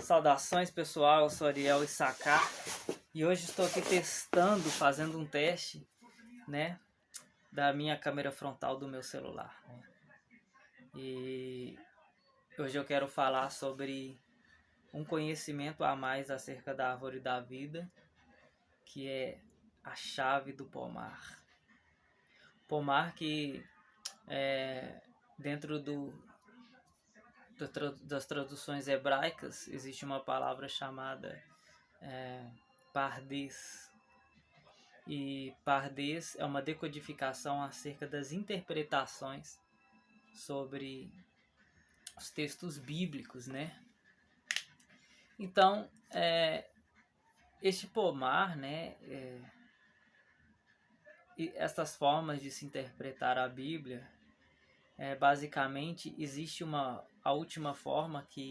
Saudações pessoal, eu sou Ariel Issacar e hoje estou aqui fazendo um teste, né, da minha câmera frontal do meu celular, né? E hoje eu quero falar sobre um conhecimento a mais acerca da árvore da vida, que é a chave do pomar. Pomar que dentro das traduções hebraicas existe uma palavra chamada Pardes. E Pardes é uma decodificação acerca das interpretações sobre os textos bíblicos, né? Então, este pomar, né, e essas formas de se interpretar a Bíblia, basicamente existe a última forma que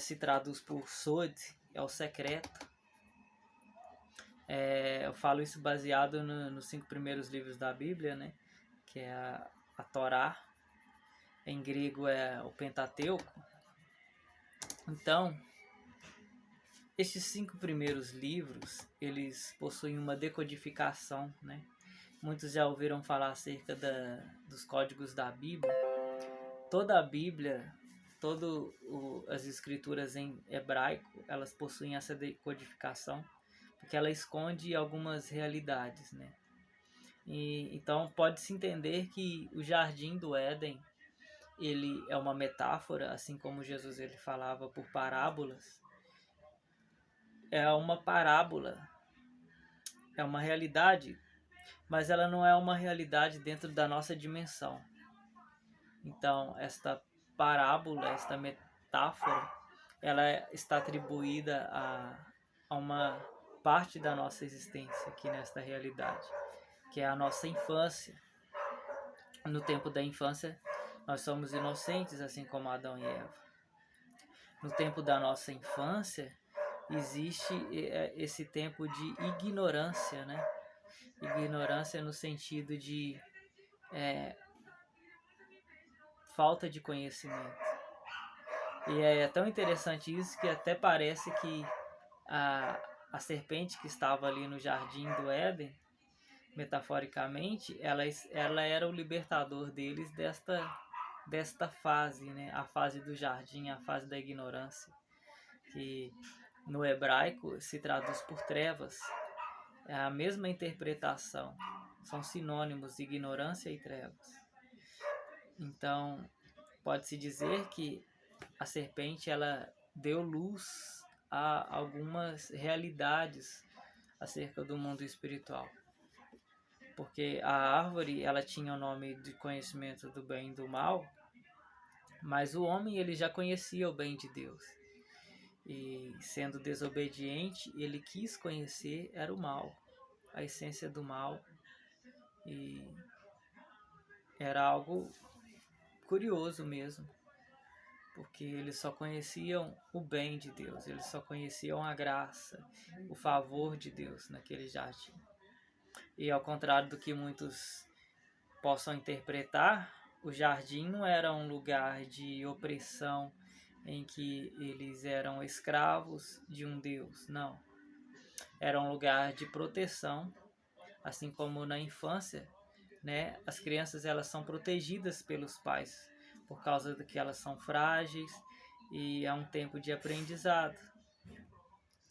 se traduz por Sod, é o secreto. Eu falo isso baseado nos 5 primeiros livros da Bíblia, né, que é a Torá, em grego é o Pentateuco. Então, estes 5 primeiros livros, eles possuem uma decodificação, né? Muitos já ouviram falar acerca dos códigos da Bíblia. Toda a Bíblia, as escrituras em hebraico, elas possuem essa decodificação, porque ela esconde algumas realidades, né? Então pode-se entender que o jardim do Éden, ele é uma metáfora, assim como Jesus ele falava por parábolas. É uma parábola, é uma realidade, mas ela não é uma realidade dentro da nossa dimensão. Então, esta parábola, esta metáfora, ela está atribuída a uma parte da nossa existência aqui nesta realidade, que é a nossa infância. No tempo da infância, nós somos inocentes, assim como Adão e Eva. No tempo da nossa infância, existe esse tempo de ignorância, né? Ignorância no sentido de falta de conhecimento. E é tão interessante isso que até parece que a serpente que estava ali no jardim do Éden, metaforicamente, ela era o libertador deles desta fase, né? A fase do jardim, a fase da ignorância, que no hebraico se traduz por trevas. É a mesma interpretação, são sinônimos, ignorância e trevas. Então, pode-se dizer que a serpente ela deu luz a algumas realidades acerca do mundo espiritual. Porque a árvore ela tinha o nome de conhecimento do bem e do mal, mas o homem ele já conhecia o bem de Deus. E sendo desobediente, ele quis conhecer era o mal, a essência do mal. E era algo curioso mesmo, porque eles só conheciam o bem de Deus, eles só conheciam a graça, o favor de Deus naquele jardim. E ao contrário do que muitos possam interpretar, o jardim não era um lugar de opressão em que eles eram escravos de um Deus, não. Era um lugar de proteção, assim como na infância, né? As crianças elas são protegidas pelos pais por causa de que elas são frágeis e é um tempo de aprendizado.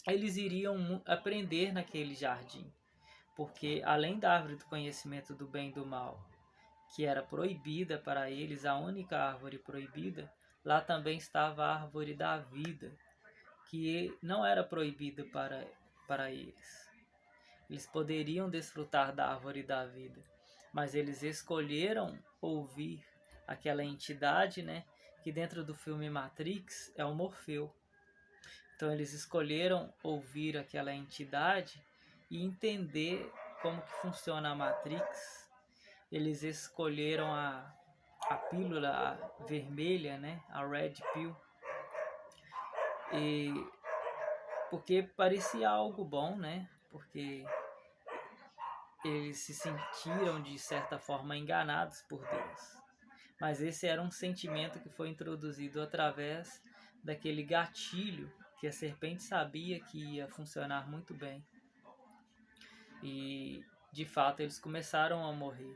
Eles iriam aprender naquele jardim, porque além da árvore do conhecimento do bem e do mal, que era proibida para eles, a única árvore proibida, lá também estava a árvore da vida, que não era proibida para eles. Eles poderiam desfrutar da árvore da vida, mas eles escolheram ouvir aquela entidade, né, que dentro do filme Matrix é o Morfeu. Então eles escolheram ouvir aquela entidade e entender como que funciona a Matrix. Eles escolheram a pílula vermelha, né, a Red Pill, e porque parecia algo bom, né, porque eles se sentiram de certa forma enganados por Deus. Mas esse era um sentimento que foi introduzido através daquele gatilho que a serpente sabia que ia funcionar muito bem. E de fato eles começaram a morrer.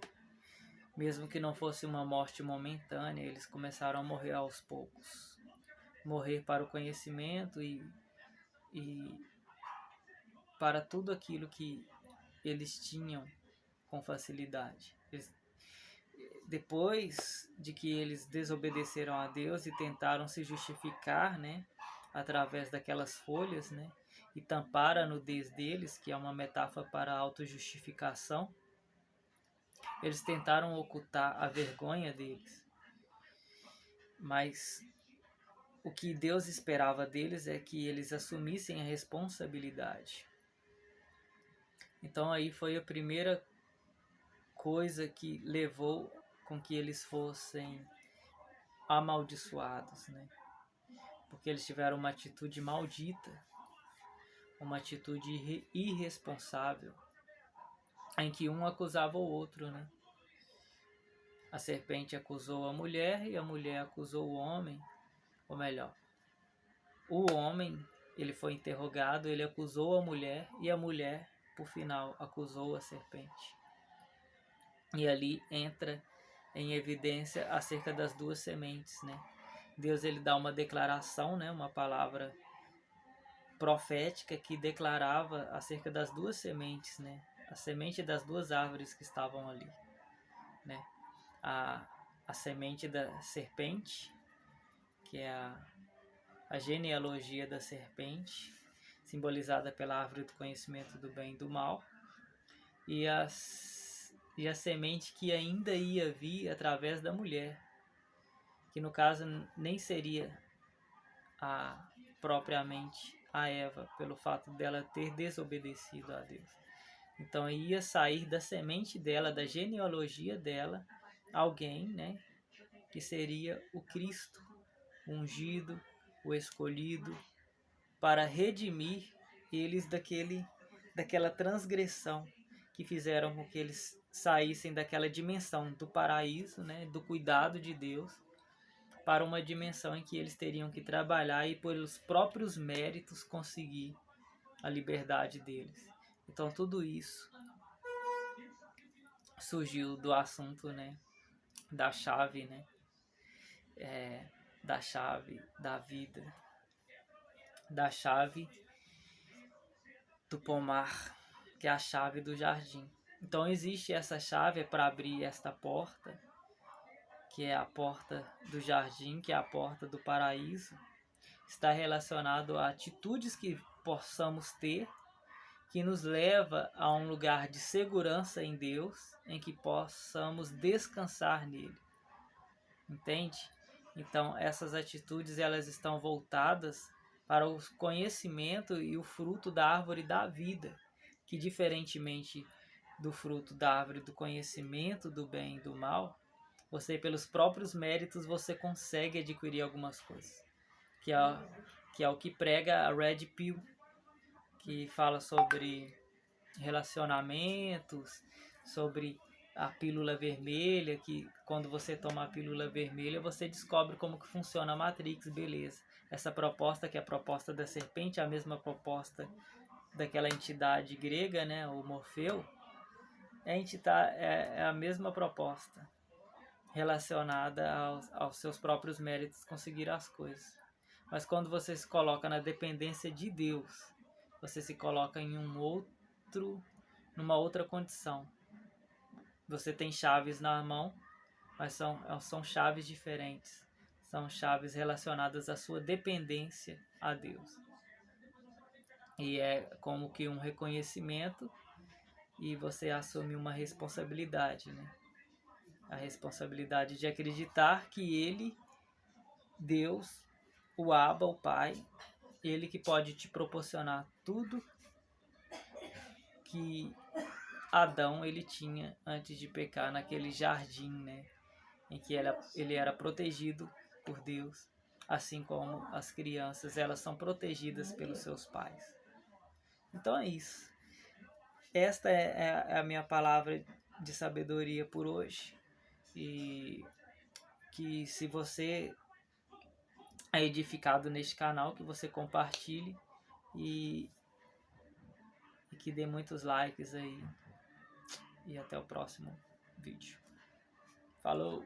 Mesmo que não fosse uma morte momentânea, eles começaram a morrer aos poucos. Morrer para o conhecimento e para tudo aquilo que eles tinham com facilidade. Depois de que eles desobedeceram a Deus e tentaram se justificar, né, através daquelas folhas, né, e tampar a nudez deles, que é uma metáfora para a autojustificação, eles tentaram ocultar a vergonha deles. Mas o que Deus esperava deles é que eles assumissem a responsabilidade. Então aí foi a primeira coisa que levou com que eles fossem amaldiçoados, né? Porque eles tiveram uma atitude maldita, uma atitude irresponsável, em que um acusava o outro, né? A serpente acusou a mulher e a mulher acusou o homem, ou melhor, o homem, ele foi interrogado, ele acusou a mulher e a mulher, por final, acusou a serpente. E ali entra em evidência acerca das duas sementes, né? Deus, ele dá uma declaração, né? Uma palavra profética que declarava acerca das duas sementes, né? A semente das duas árvores que estavam ali, né? A semente da serpente, que é a genealogia da serpente, simbolizada pela árvore do conhecimento do bem e do mal, e a semente que ainda ia vir através da mulher, que no caso nem seria propriamente a Eva, pelo fato dela ter desobedecido a Deus. Então ia sair da semente dela, da genealogia dela, alguém, né, que seria o Cristo, o ungido, o escolhido, para redimir eles daquela transgressão que fizeram com que eles saíssem daquela dimensão do paraíso, né, do cuidado de Deus, para uma dimensão em que eles teriam que trabalhar e pelos próprios méritos conseguir a liberdade deles. Então tudo isso surgiu do assunto, né, da chave, né, da chave da vida, da chave do pomar, que é a chave do jardim. Então existe essa chave para abrir esta porta, que é a porta do jardim, que é a porta do paraíso. Está relacionado a atitudes que possamos ter, que nos leva a um lugar de segurança em Deus, em que possamos descansar nele. Entende? Então essas atitudes, elas estão voltadas para o conhecimento e o fruto da árvore da vida, que diferentemente do fruto da árvore do conhecimento do bem e do mal, você pelos próprios méritos você consegue adquirir algumas coisas, que é o que prega a Red Pill, que fala sobre relacionamentos, sobre a pílula vermelha, que quando você toma a pílula vermelha você descobre como que funciona a Matrix, beleza. Essa proposta, que é a proposta da serpente, é a mesma proposta daquela entidade grega, né, o Morfeu, é a mesma proposta relacionada aos seus próprios méritos conseguir as coisas. Mas quando você se coloca na dependência de Deus, você se coloca em numa outra condição. Você tem chaves na mão, mas são chaves diferentes. São chaves relacionadas à sua dependência a Deus. E é como que um reconhecimento e você assume uma responsabilidade, né? A responsabilidade de acreditar que Ele, Deus, o Abba, o Pai, Ele que pode te proporcionar tudo que Adão ele tinha antes de pecar naquele jardim, né? Em que ele era protegido por Deus, assim como as crianças, elas são protegidas pelos seus pais. Então é isso. Esta é a minha palavra de sabedoria por hoje. E que se você é edificado neste canal, que você compartilhe e que dê muitos likes aí. E até o próximo vídeo. Falou!